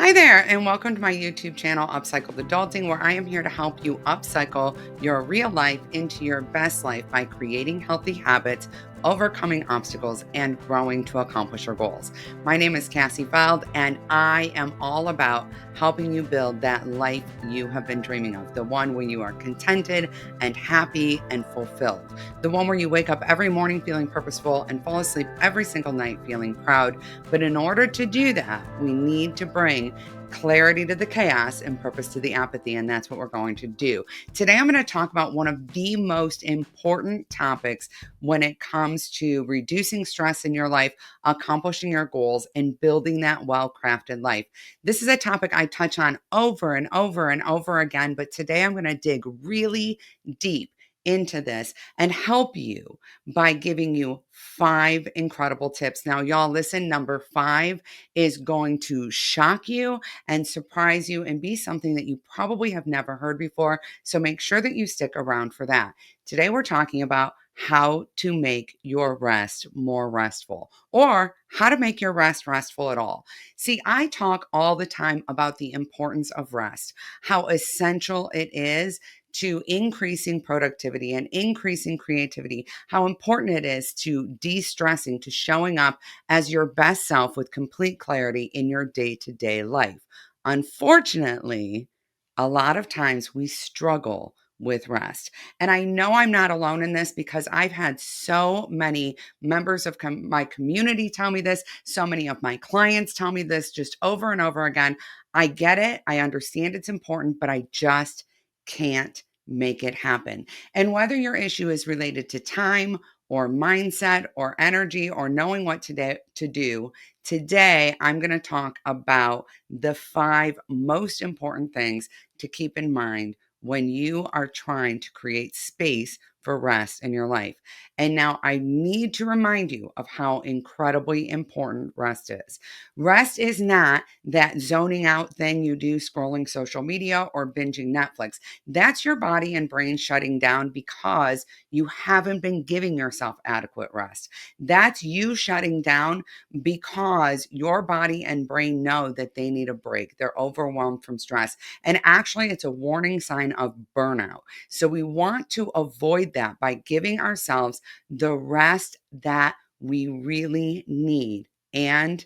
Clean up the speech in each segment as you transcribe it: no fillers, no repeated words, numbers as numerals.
Hi there, and welcome to my YouTube channel, Upcycled Adulting, where I am here to help you upcycle your real life into your best life by creating healthy habits, overcoming obstacles, and growing to accomplish your goals. My name is Cassie Feld, and I am all about helping you build that life you have been dreaming of, the one where you are contented and happy and fulfilled, the one where you wake up every morning feeling purposeful and fall asleep every single night feeling proud. But in order to do that, we need to bring clarity to the chaos and purpose to the apathy. And that's what we're going to do. Today, I'm going to talk about one of the most important topics when it comes to reducing stress in your life, accomplishing your goals, and building that well-crafted life. This is a topic I touch on over and over and over again, but today I'm going to dig really deep into this and help you by giving you 5 incredible tips. Now, y'all, listen, number 5 is going to shock you and surprise you and be something that you probably have never heard before. So make sure that you stick around for that. Today, we're talking about how to make your rest more restful, or how to make your rest restful at all. See, I talk all the time about the importance of rest, how essential it is to increasing productivity and increasing creativity, how important it is to de-stressing, to showing up as your best self with complete clarity in your day-to-day life. Unfortunately, a lot of times we struggle with rest. And I know I'm not alone in this because I've had so many members of my community tell me this. So many of my clients tell me this just over and over again. I get it. I understand it's important, but I just can't make it happen. And whether your issue is related to time or mindset or energy or knowing what to do, today I'm going to talk about the 5 most important things to keep in mind when you are trying to create space for rest in your life. And now I need to remind you of how incredibly important rest is. Rest is not that zoning out thing you do scrolling social media or binging Netflix. That's your body and brain shutting down because you haven't been giving yourself adequate rest. That's you shutting down because your body and brain know that they need a break. They're overwhelmed from stress. And actually, it's a warning sign of burnout. So we want to avoid that by giving ourselves the rest that we really need and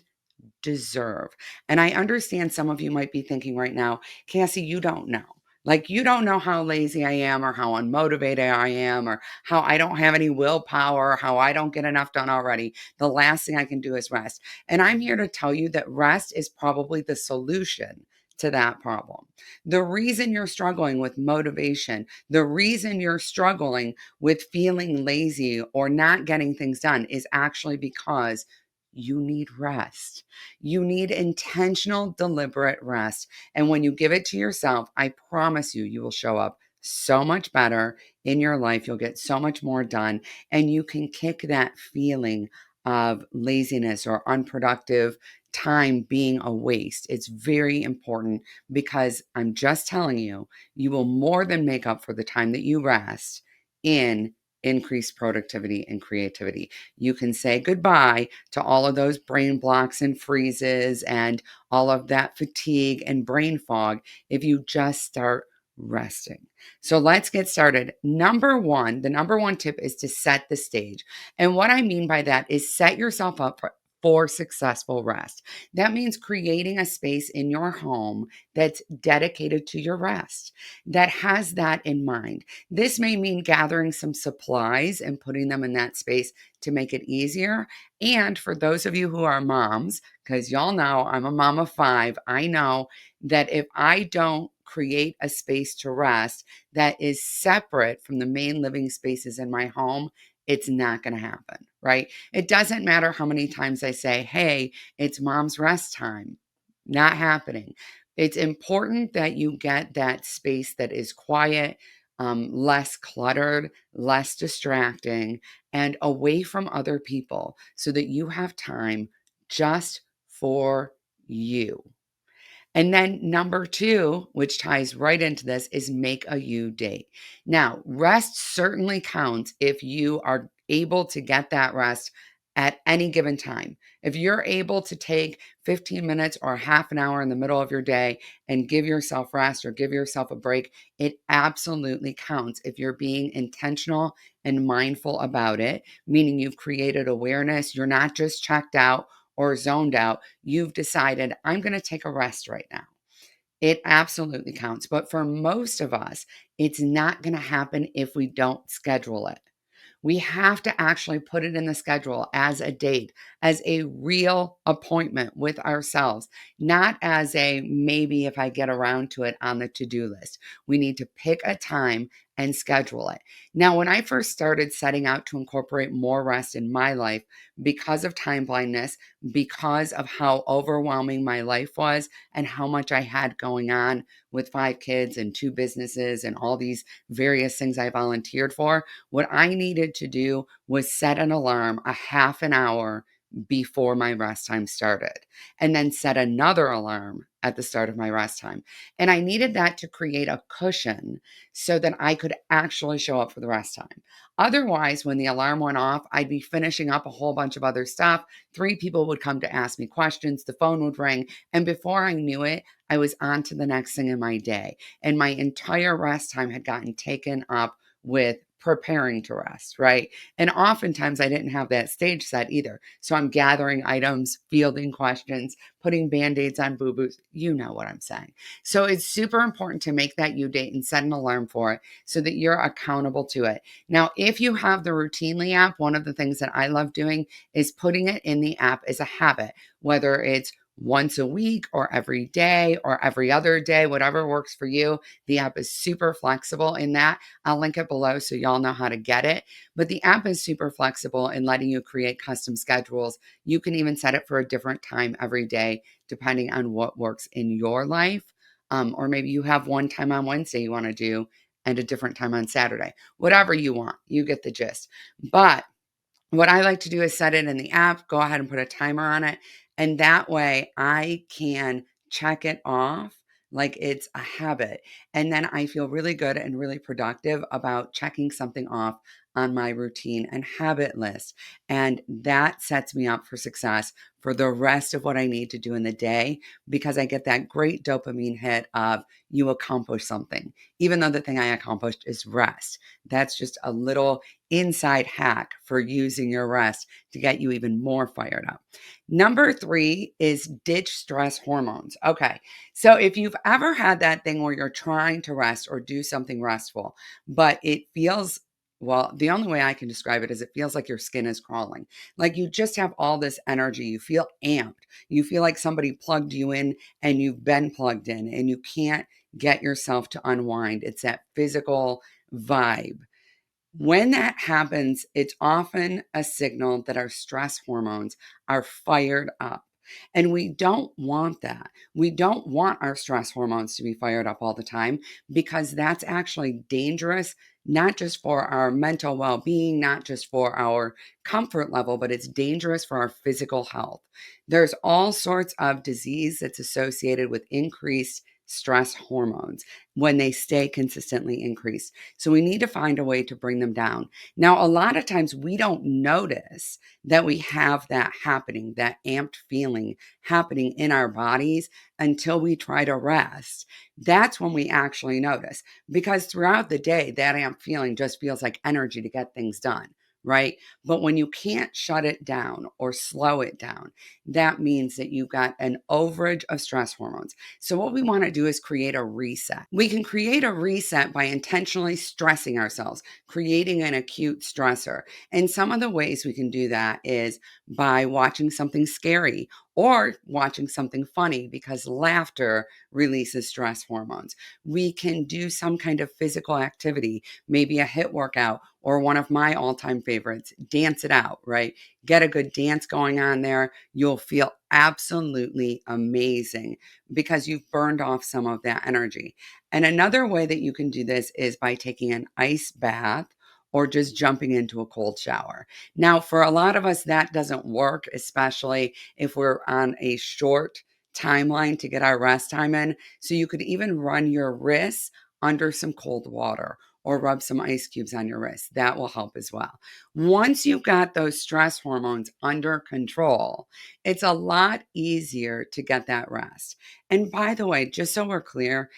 deserve. And I understand some of you might be thinking right now, Cassie, you don't know. Like, you don't know how lazy I am, or how unmotivated I am, or how I don't have any willpower, or how I don't get enough done already. The last thing I can do is rest. And I'm here to tell you that rest is probably the solution to that problem. The reason you're struggling with motivation, the reason you're struggling with feeling lazy or not getting things done is actually because you need rest. You need intentional, deliberate rest. And when you give it to yourself, I promise you, you will show up so much better in your life. You'll get so much more done, and you can kick that feeling of laziness or unproductive time being a waste. It's very important because I'm just telling you, you will more than make up for the time that you rest in increased productivity and creativity. You can say goodbye to all of those brain blocks and freezes and all of that fatigue and brain fog if you just start resting. So let's get started. The number one tip is to set the stage. And what I mean by that is set yourself up for successful rest. That means creating a space in your home that's dedicated to your rest, that has that in mind. This may mean gathering some supplies and putting them in that space to make it easier. And for those of you who are moms, because y'all know I'm a mom of 5, I know that if I don't create a space to rest that is separate from the main living spaces in my home, it's not going to happen, right? It doesn't matter how many times I say, hey, it's mom's rest time. Not happening. It's important that you get that space that is quiet, less cluttered, less distracting, and away from other people so that you have time just for you. And then number 2, which ties right into this, is make a you date. Now, rest certainly counts if you are able to get that rest at any given time. If you're able to take 15 minutes or half an hour in the middle of your day and give yourself rest or give yourself a break, it absolutely counts if you're being intentional and mindful about it, meaning you've created awareness. You're not just checked out or zoned out. You've decided, I'm going to take a rest right now. It absolutely counts. But for most of us, it's not going to happen if we don't schedule it. We have to actually put it in the schedule as a date, as a real appointment with ourselves, not as a maybe if I get around to it on the to do list. We need to pick a time and schedule it. Now, when I first started setting out to incorporate more rest in my life because of time blindness, because of how overwhelming my life was and how much I had going on with 5 kids and 2 businesses and all these various things I volunteered for, what I needed to do was set an alarm a half an hour before my rest time started, and then set another alarm at the start of my rest time. And I needed that to create a cushion so that I could actually show up for the rest time. Otherwise, when the alarm went off, I'd be finishing up a whole bunch of other stuff. 3 people would come to ask me questions, the phone would ring, and before I knew it, I was on to the next thing in my day. And my entire rest time had gotten taken up with preparing to rest, right? And oftentimes I didn't have that stage set either. So I'm gathering items, fielding questions, putting band-aids on boo-boos. You know what I'm saying. So it's super important to make that you date and set an alarm for it so that you're accountable to it. Now, if you have the Routinely app, one of the things that I love doing is putting it in the app as a habit, whether it's once a week or every day or every other day, whatever works for you. The app is super flexible in that. I'll link it below so y'all know how to get it. But the app is super flexible in letting you create custom schedules. You can even set it for a different time every day, depending on what works in your life. Or maybe you have one time on Wednesday you want to do and a different time on Saturday. Whatever you want, you get the gist. But what I like to do is set it in the app, go ahead and put a timer on it. And that way I can check it off like it's a habit. And then I feel really good and really productive about checking something off on my routine and habit list. And that sets me up for success for the rest of what I need to do in the day because I get that great dopamine hit of you accomplish something, even though the thing I accomplished is rest. That's just a little inside hack for using your rest to get you even more fired up. Number 3 is ditch stress hormones. Okay. So if you've ever had that thing where you're trying to rest or do something restful, but it feels well, the only way I can describe it is it feels like your skin is crawling. Like you just have all this energy. You feel amped. You feel like somebody plugged you in and you've been plugged in and you can't get yourself to unwind. It's that physical vibe. When that happens, it's often a signal that our stress hormones are fired up. And we don't want that. We don't want our stress hormones to be fired up all the time because that's actually dangerous, not just for our mental well being, not just for our comfort level, but it's dangerous for our physical health. There's all sorts of disease that's associated with increased stress hormones when they stay consistently increased. So we need to find a way to bring them down. Now, a lot of times we don't notice that we have that happening, that amped feeling happening in our bodies until we try to rest. That's when we actually notice because throughout the day, that amped feeling just feels like energy to get things done. Right. But when you can't shut it down or slow it down, that means that you've got an overage of stress hormones. So, what we want to do is create a reset. We can create a reset by intentionally stressing ourselves, creating an acute stressor. And some of the ways we can do that is by watching something scary or watching something funny because laughter releases stress hormones. We can do some kind of physical activity, maybe a HIIT workout or one of my all-time favorites, dance it out, right? Get a good dance going on there. You'll feel absolutely amazing because you've burned off some of that energy. And another way that you can do this is by taking an ice bath or just jumping into a cold shower. Now, for a lot of us, that doesn't work, especially if we're on a short timeline to get our rest time in. So you could even run your wrists under some cold water or rub some ice cubes on your wrist. That will help as well. Once you've got those stress hormones under control, it's a lot easier to get that rest. And by the way, just so we're clear,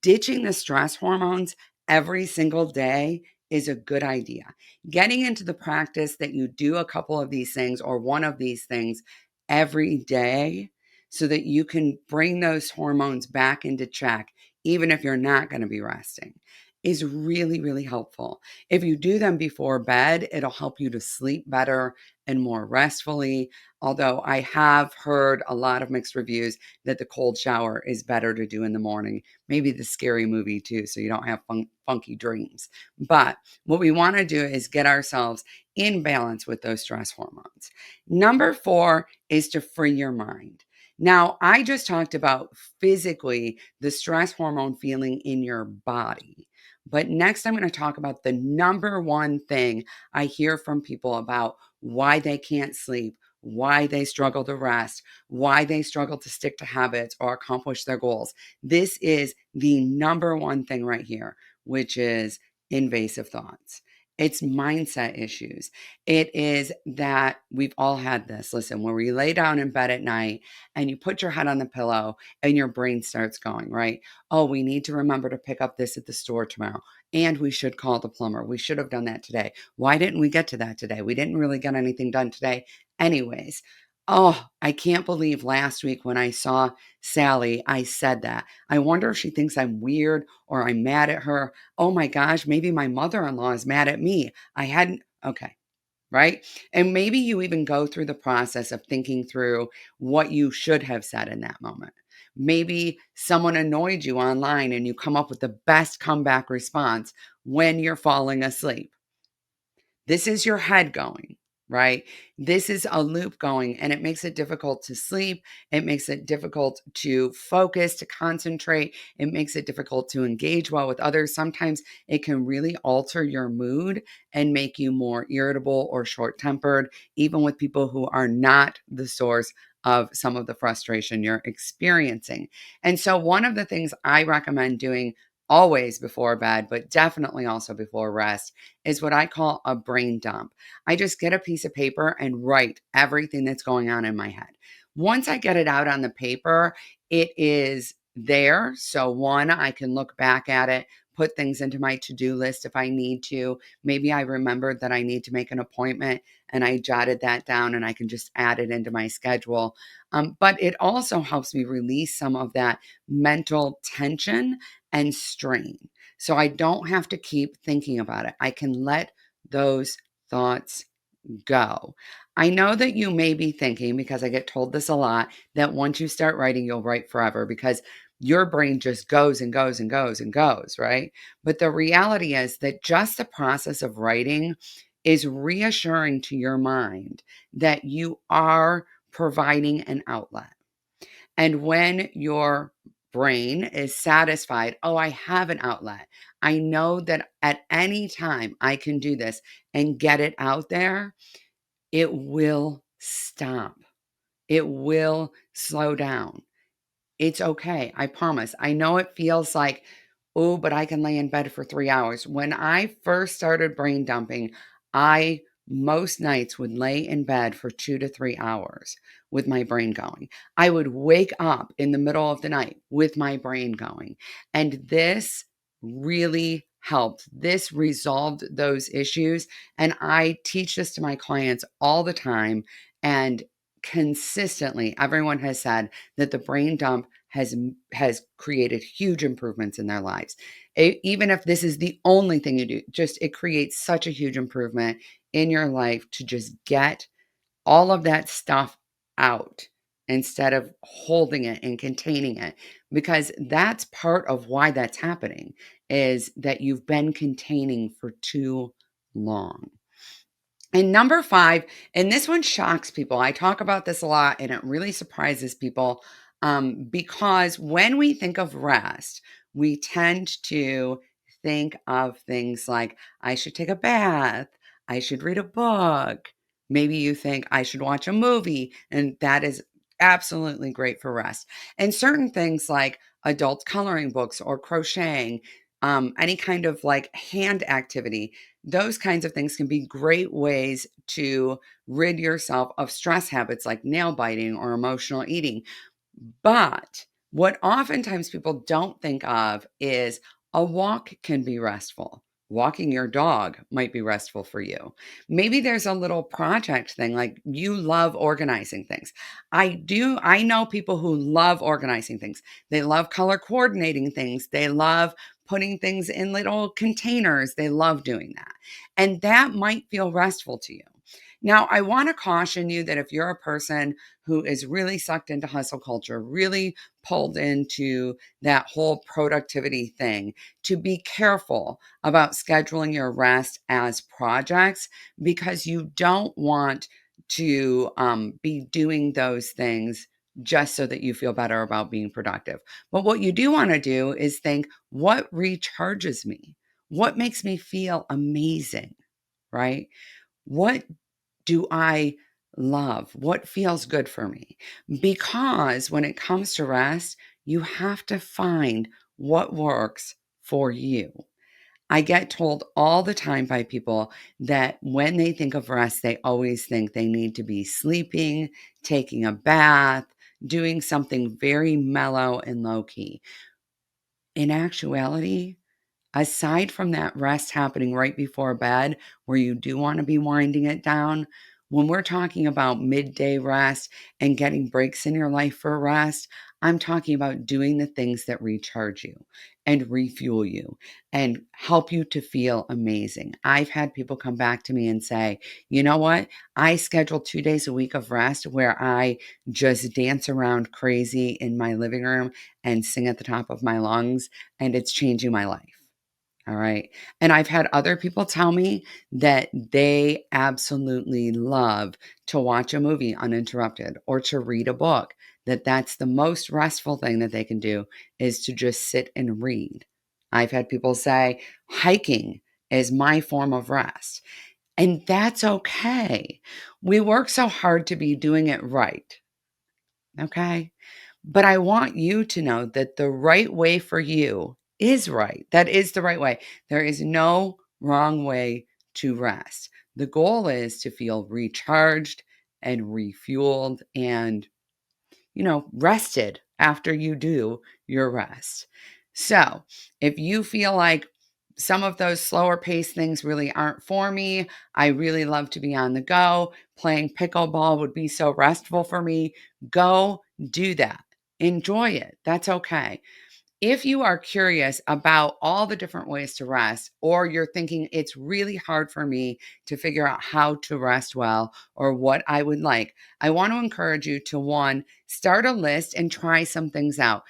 ditching the stress hormones every single day is a good idea. Getting into the practice that you do a couple of these things or one of these things every day so that you can bring those hormones back into check, even if you're not going to be resting, is really, really helpful. If you do them before bed, it'll help you to sleep better and more restfully. Although I have heard a lot of mixed reviews that the cold shower is better to do in the morning, maybe the scary movie too, so you don't have funky dreams. But what we want to do is get ourselves in balance with those stress hormones. Number 4 is to free your mind. Now, I just talked about physically the stress hormone feeling in your body. But next, I'm going to talk about the number one thing I hear from people about why they can't sleep, why they struggle to rest, why they struggle to stick to habits or accomplish their goals. This is the number one thing right here, which is invasive thoughts. It's mindset issues. It is that we've all had this. Listen, when we lay down in bed at night and you put your head on the pillow and your brain starts going, right? Oh, we need to remember to pick up this at the store tomorrow. And we should call the plumber. We should have done that today. Why didn't we get to that today? We didn't really get anything done today. Anyways, oh, I can't believe last week when I saw Sally, I said that. I wonder if she thinks I'm weird or I'm mad at her. Oh my gosh, maybe my mother-in-law is mad at me. I hadn't, okay, right? And maybe you even go through the process of thinking through what you should have said in that moment. Maybe someone annoyed you online and you come up with the best comeback response when you're falling asleep. This is your head going, right? This is a loop going, and it makes it difficult to sleep. It makes it difficult to focus, to concentrate. It makes it difficult to engage well with others. Sometimes it can really alter your mood and make you more irritable or short tempered, even with people who are not the source of some of the frustration you're experiencing. And so, one of the things I recommend doing always before bed, but definitely also before rest, is what I call a brain dump. I just get a piece of paper and write everything that's going on in my head. Once I get it out on the paper, it is there. So, one, I can look back at it, put things into my to do list if I need to. Maybe I remembered that I need to make an appointment and I jotted that down and I can just add it into my schedule. But it also helps me release some of that mental tension and strain. So I don't have to keep thinking about it. I can let those thoughts go. I know that you may be thinking, because I get told this a lot, that once you start writing, you'll write forever because your brain just goes and goes and goes and goes, right? But the reality is that just the process of writing is reassuring to your mind that you are providing an outlet. And when your brain is satisfied, oh, I have an outlet. I know that at any time I can do this and get it out there, it will stop. It will slow down. It's okay. I promise. I know it feels like, oh, but I can lay in bed for 3 hours. When I first started brain dumping, I most nights would lay in bed for 2 to 3 hours with my brain going. I would wake up in the middle of the night with my brain going. And this really helped. This resolved those issues. And I teach this to my clients all the time. And consistently, everyone has said that the brain dump has created huge improvements in their lives. Even if this is the only thing you do, just it creates such a huge improvement in your life to just get all of that stuff out instead of holding it and containing it, because that's part of why that's happening, is that you've been containing for too long. And number 5, and this one shocks people. I talk about this a lot and it really surprises people, because when we think of rest, we tend to think of things like, I should take a bath, I should read a book. Maybe you think I should watch a movie, and that is absolutely great for rest. And certain things like adult coloring books or crocheting, any kind of like hand activity. Those kinds of things can be great ways to rid yourself of stress habits like nail biting or emotional eating. But what oftentimes people don't think of is a walk can be restful. Walking your dog might be restful for you. Maybe there's a little project thing, like you love organizing things. I do. I know people who love organizing things. They love color coordinating things. They love putting things in little containers. They love doing that. And that might feel restful to you. Now, I want to caution you that if you're a person who is really sucked into hustle culture, really pulled into that whole productivity thing, to be careful about scheduling your rest as projects because you don't want to be doing those things just so that you feel better about being productive. But what you do want to do is think, what recharges me? What makes me feel amazing, right? What do I love? What feels good for me? Because when it comes to rest, you have to find what works for you. I get told all the time by people that when they think of rest, they always think they need to be sleeping, taking a bath, doing something very mellow and low key. In actuality, aside from that rest happening right before bed, where you do want to be winding it down, when we're talking about midday rest and getting breaks in your life for rest, I'm talking about doing the things that recharge you and refuel you and help you to feel amazing. I've had people come back to me and say, you know what? I schedule 2 days a week of rest where I just dance around crazy in my living room and sing at the top of my lungs, and it's changing my life. All right. And I've had other people tell me that they absolutely love to watch a movie uninterrupted or to read a book, that that's the most restful thing that they can do is to just sit and read. I've had people say hiking is my form of rest. And that's okay. We work so hard to be doing it right. Okay. But I want you to know that the right way for you is right. That is the right way. There is no wrong way to rest. The goal is to feel recharged and refueled and, rested after you do your rest. So if you feel like some of those slower pace things really aren't for me, I really love to be on the go. Playing pickleball would be so restful for me. Go do that. Enjoy it. That's okay. If you are curious about all the different ways to rest, or you're thinking it's really hard for me to figure out how to rest well or what I would like, I want to encourage you to one, start a list and try some things out.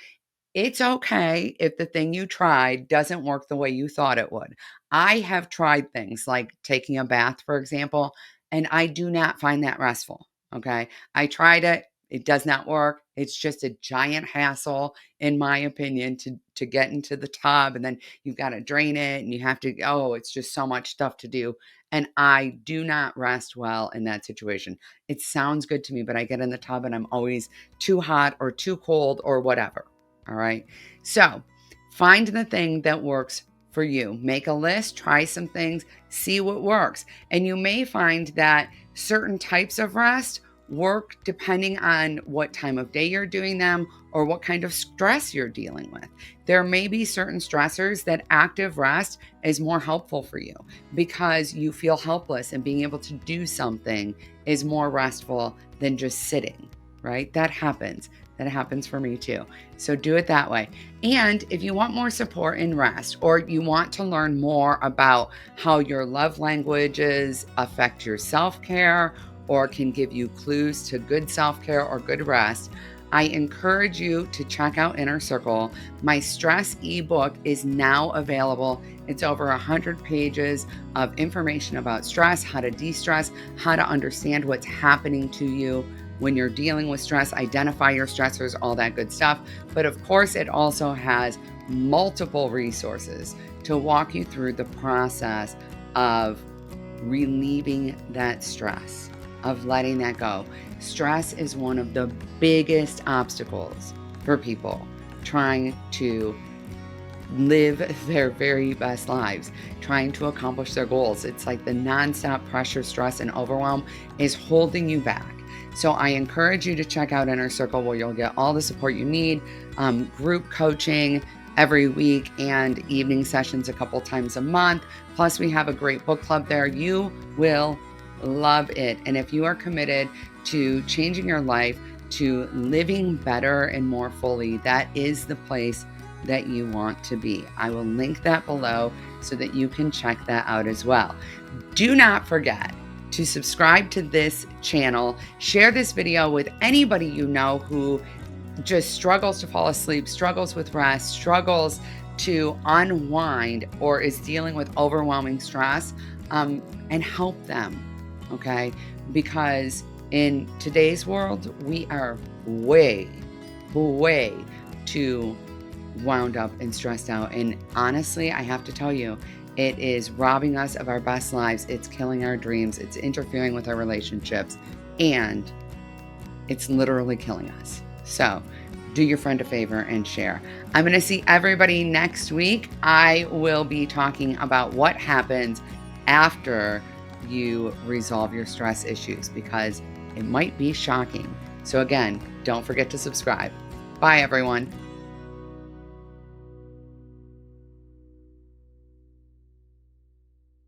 It's okay if the thing you tried doesn't work the way you thought it would. I have tried things like taking a bath, for example, and I do not find that restful. Okay. I tried it. It does not work. It's just a giant hassle, in my opinion, to get into the tub, and then you've got to drain it and you have to, oh, it's just so much stuff to do. And I do not rest well in that situation. It sounds good to me, but I get in the tub and I'm always too hot or too cold or whatever. All right. So find the thing that works for you. Make a list, try some things, see what works. And you may find that certain types of rest work depending on what time of day you're doing them or what kind of stress you're dealing with. There may be certain stressors that active rest is more helpful for you because you feel helpless, and being able to do something is more restful than just sitting, right? That happens. That happens for me too. So do it that way. And if you want more support in rest, or you want to learn more about how your love languages affect your self-care or can give you clues to good self-care or good rest, I encourage you to check out Inner Circle. My stress ebook is now available. It's over 100 pages of information about stress, how to de-stress, how to understand what's happening to you when you're dealing with stress, identify your stressors, all that good stuff. But of course, it also has multiple resources to walk you through the process of relieving that stress, of letting that go. Stress is one of the biggest obstacles for people trying to live their very best lives, trying to accomplish their goals. It's like the nonstop pressure, stress, and overwhelm is holding you back. So I encourage you to check out Inner Circle, where you'll get all the support you need, group coaching every week, and evening sessions a couple times a month. Plus, we have a great book club there. You will love it. And if you are committed to changing your life, to living better and more fully, that is the place that you want to be. I will link that below so that you can check that out as well. Do not forget to subscribe to this channel. Share this video with anybody you know who just struggles to fall asleep, struggles with rest, struggles to unwind, or is dealing with overwhelming stress, and help them, okay? Because in today's world, we are way too wound up and stressed out. And honestly, I have to tell you, it is robbing us of our best lives. It's killing our dreams. It's interfering with our relationships. And it's literally killing us. So do your friend a favor and share. I'm going to see everybody next week. I will be talking about what happens after you resolve your stress issues, because it might be shocking. So again, don't forget to subscribe. Bye, everyone.